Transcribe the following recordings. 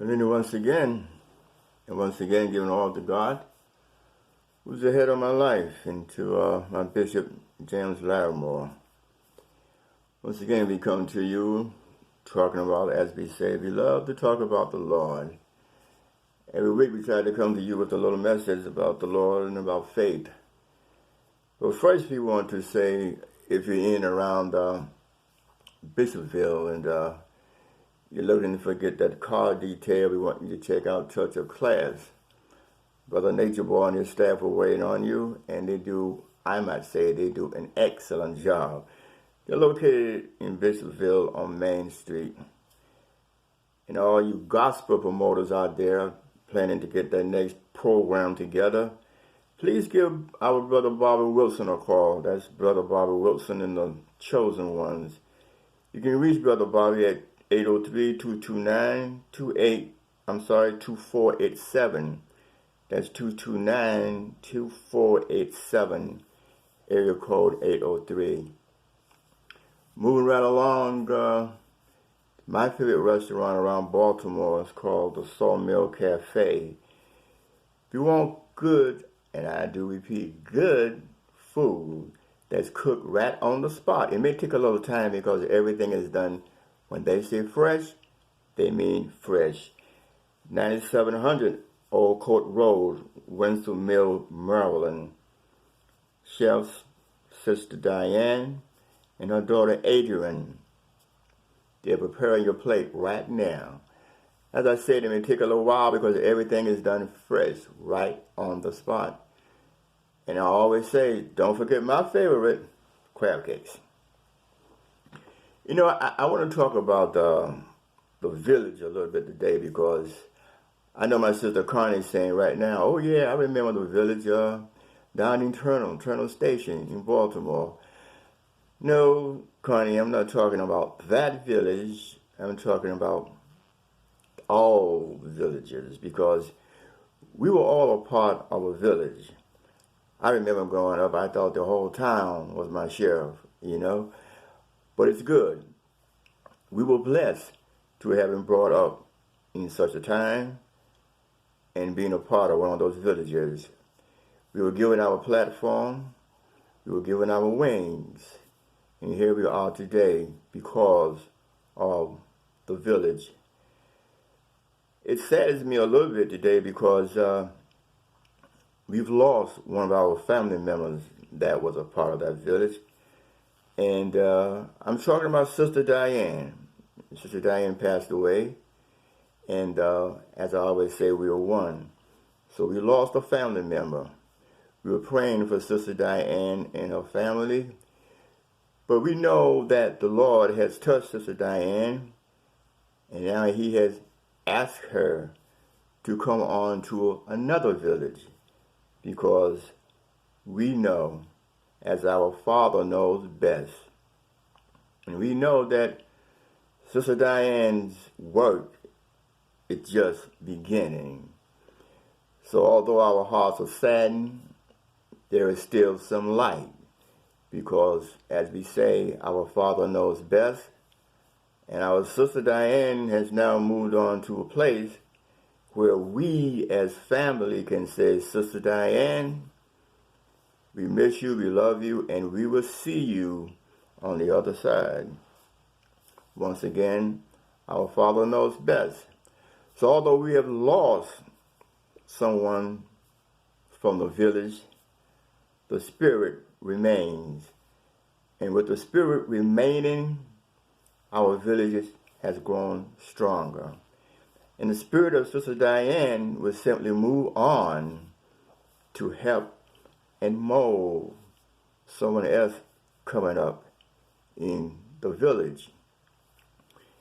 And then once again, giving all to God, who's the head of my life, and to my Bishop James Larimore. Once again, we come to you talking about, as we say, we love to talk about the Lord. Every week we try to come to you with a little message about the Lord and about faith. But first we want to say, if you're in around Bishopville and you're looking to get that car detail, we want you to check out Touch of Class. Brother Nature Boy and his staff are waiting on you, and they do an excellent job. They're located in Bishopville on Main Street. And all you gospel promoters out there planning to get that next program together, please give our Brother Bobby Wilson a call. That's Brother Bobby Wilson and the Chosen Ones. You can reach Brother Bobby at 803-229-2487. That's 229-2487, area code 803. Moving right along, my favorite restaurant around Baltimore is called the Sawmill Cafe. If you want good, and I do repeat, good food that's cooked right on the spot. It may take a little time because everything is done. When they say fresh, they mean fresh. 9700 Old Court Road, Winslow Mill, Maryland. Chefs, Sister Diane and her daughter Adrian. They're preparing your plate right now. As I said, it may take a little while because everything is done fresh, right on the spot. And I always say, don't forget my favorite, crab cakes. You know, I want to talk about the village a little bit today because I know my sister Connie's saying right now, oh yeah, I remember the village down in Turner Station in Baltimore. No, Connie, I'm not talking about that village. I'm talking about all villages because we were all a part of a village. I remember growing up, I thought the whole town was my sheriff, you know. But it's good. We were blessed to have been brought up in such a time and being a part of one of those villages. We were given our platform. We were given our wings. And here we are today because of the village. It saddens me a little bit today because we've lost one of our family members that was a part of that village. And I'm talking about Sister Diane. Sister Diane passed away. And as I always say, we are one. So we lost a family member. We were praying for Sister Diane and her family. But we know that the Lord has touched Sister Diane. And now he has asked her to come on to another village. Because we know, as our Father knows best. And we know that Sister Diane's work is just beginning. So although our hearts are saddened, there is still some light. Because, as we say, our Father knows best. And our Sister Diane has now moved on to a place where we as family can say, Sister Diane, we miss you, we love you, and we will see you on the other side. Once again, our Father knows best. So although we have lost someone from the village, the Spirit remains. And with the Spirit remaining, our village has grown stronger. And the spirit of Sister Diane will simply move on to help and mold someone else coming up in the village.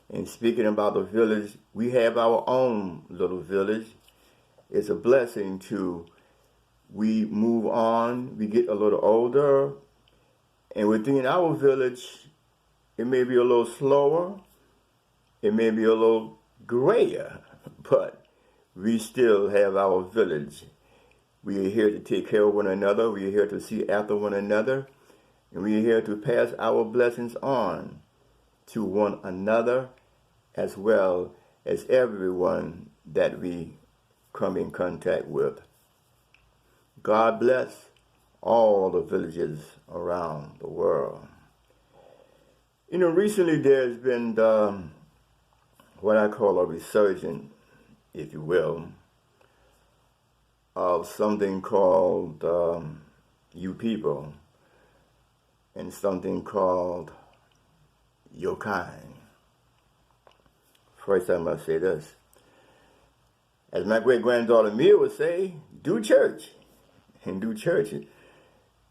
And speaking about the village, we have our own little village. It's a blessing we move on, we get a little older, and within our village, it may be a little slower, it may be a little grayer, but we still have our village. We are here to take care of one another. We are here to see after one another. And we are here to pass our blessings on to one another as well as everyone that we come in contact with. God bless all the villages around the world. You know, recently there's been what I call a resurgence, if you will, of something called You People and something called Your Kind. First, I must say this. As my great-granddaughter Mia would say, do church. And do church.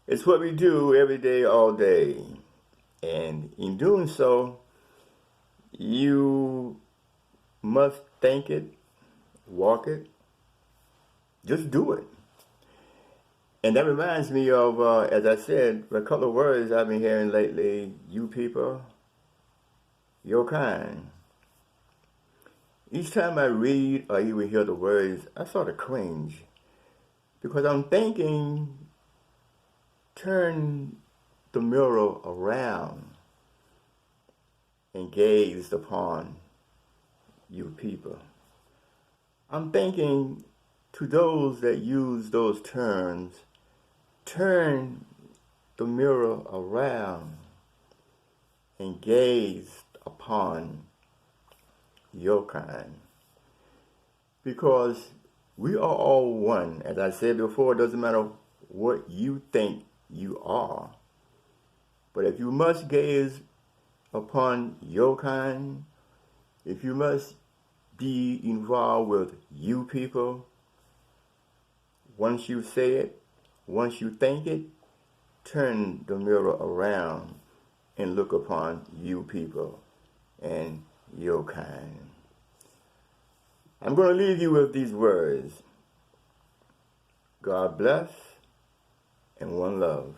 It's what we do every day, all day. And in doing so, you must think it, walk it, just do it. And that reminds me of, as I said, a couple of words I've been hearing lately. You people, your kind. Each time I read or even hear the words, I sort of cringe. Because I'm thinking, turn the mirror around and gaze upon you people. I'm thinking to those that use those terms, turn the mirror around and gaze upon your kind. Because we are all one. As I said before, it doesn't matter what you think you are. But if you must gaze upon your kind, if you must be involved with you people, once you say it, once you think it, turn the mirror around and look upon you people and your kind. I'm going to leave you with these words. God bless and one love.